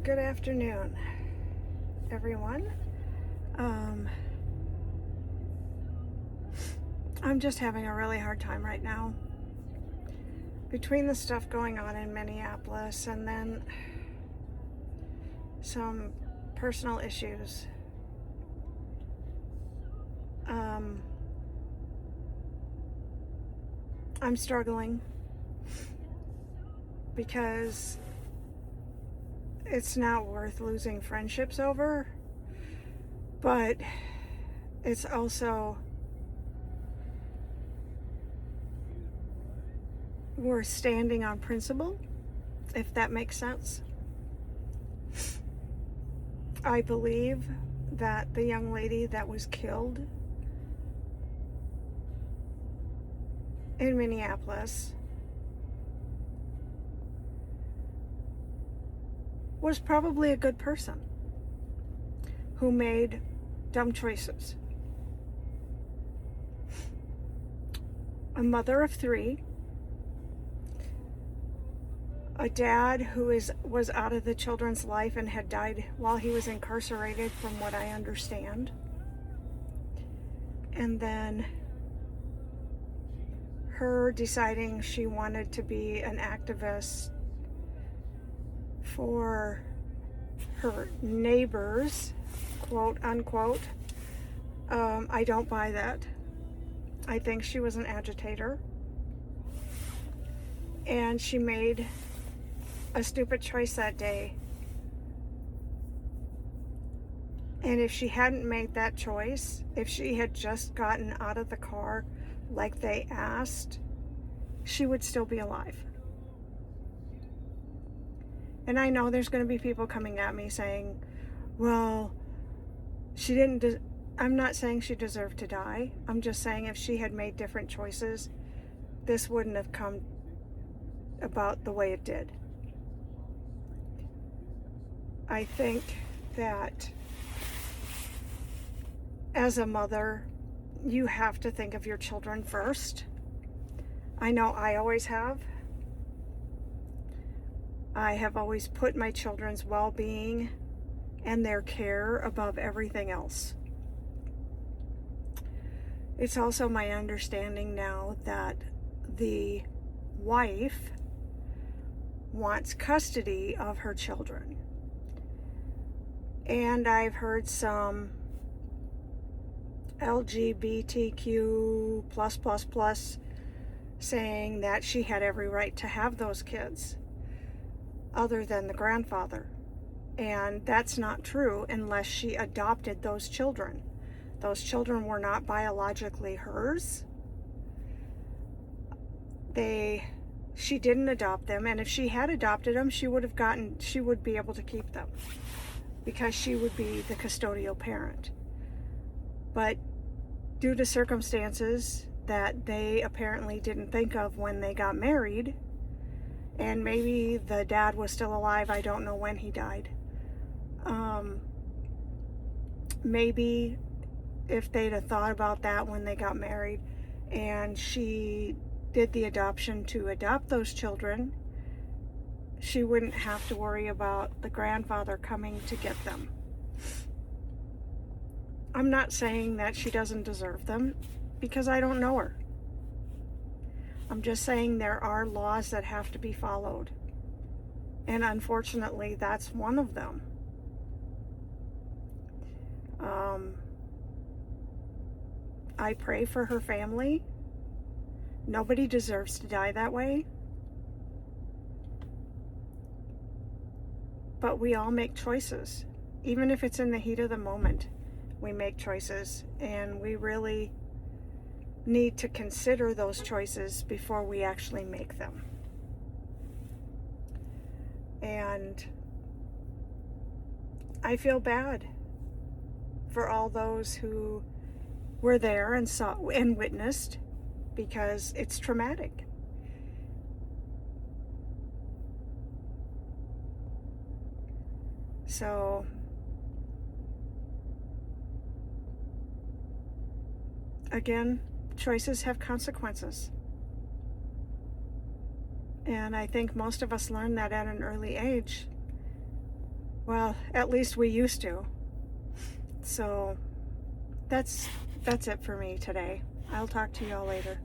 Good afternoon, everyone. I'm just having a really hard time right now. Between the stuff going on in Minneapolis and then some personal issues. I'm struggling because it's not worth losing friendships over, but it's also worth standing on principle, if that makes sense. I believe that the young lady that was killed in Minneapolis was probably a good person who made dumb choices. A mother of 3, a dad who was out of the children's life and had died while he was incarcerated, from what I understand. And then her deciding she wanted to be an activist for her neighbors, quote unquote. I don't buy that. I think she was an agitator. And she made a stupid choice that day. And if she hadn't made that choice, if she had just gotten out of the car like they asked, she would still be alive. And I know there's going to be people coming at me saying, well, she didn't, I'm not saying she deserved to die. I'm just saying if she had made different choices, this wouldn't have come about the way it did. I think that as a mother, you have to think of your children first. I know I always have. I have always put my children's well-being and their care above everything else. It's also my understanding now that the wife wants custody of her children. And I've heard some LGBTQ+++ saying that she had every right to have those kids other than the grandfather. And that's not true unless she adopted those children. Those children were not biologically hers. She didn't adopt them, and if she had adopted them, she would be able to keep them because she would be the custodial parent. But due to circumstances that they apparently didn't think of when they got married, and maybe the dad was still alive, I don't know when he died. Maybe if they'd have thought about that when they got married and she did the adoption to adopt those children, she wouldn't have to worry about the grandfather coming to get them. I'm not saying that she doesn't deserve them because I don't know her. I'm just saying there are laws that have to be followed. And unfortunately, that's one of them. I pray for her family. Nobody deserves to die that way. But we all make choices. Even if it's in the heat of the moment, we make choices. And we really need to consider those choices before we actually make them. And I feel bad for all those who were there and saw and witnessed, because it's traumatic. So again, choices have consequences. And I think most of us learn that at an early age. Well, at least we used to. So that's it for me today. I'll talk to y'all later.